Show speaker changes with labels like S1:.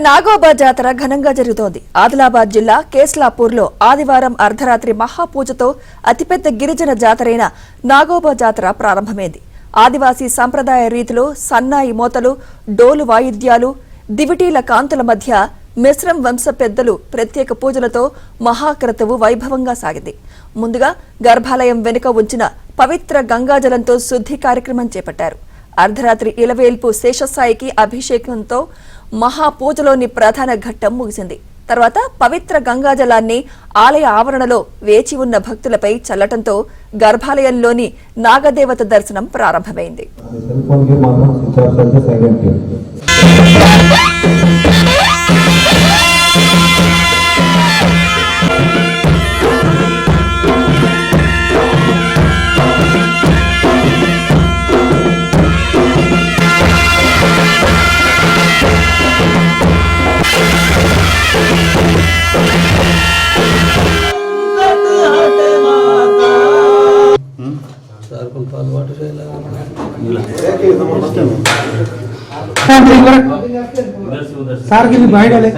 S1: నాగోబా జాతర ఘనంగా జరుగుతోంది. ఆదిలాబాద్ జిల్లా కేస్లాపూర్లో ఆదివారం అర్ధరాత్రి మహాపూజతో అతిపెద్ద గిరిజన జాతరైన నాగోబా జాతర ప్రారంభమైంది. ఆదివాసీ సంప్రదాయ రీతిలో సన్నాయి మోతలు, డోలు వాయిద్యాలు, దివిటీల కాంతుల మధ్య మిశ్రం వంశ పెద్దలు ప్రత్యేక పూజలతో మహాక్రతువు వైభవంగా సాగింది. ముందుగా గర్భాలయం వెనుక ఉంచిన పవిత్ర గంగాజలంతో శుద్ధి కార్యక్రమం చేపట్టారు. అర్ధరాత్రి ఇలవేల్పు శేషసాయికి అభిషేకంతో మహాపూజలోని ప్రధాన ఘట్టం ముగిసింది. తర్వాత పవిత్ర గంగాజలాన్ని ఆలయ ఆవరణలో వేచి ఉన్న భక్తులపై చల్లటంతో గర్భాలయంలోని నాగదేవత దర్శనం ప్రారంభమైంది.
S2: सार की बाहर डाले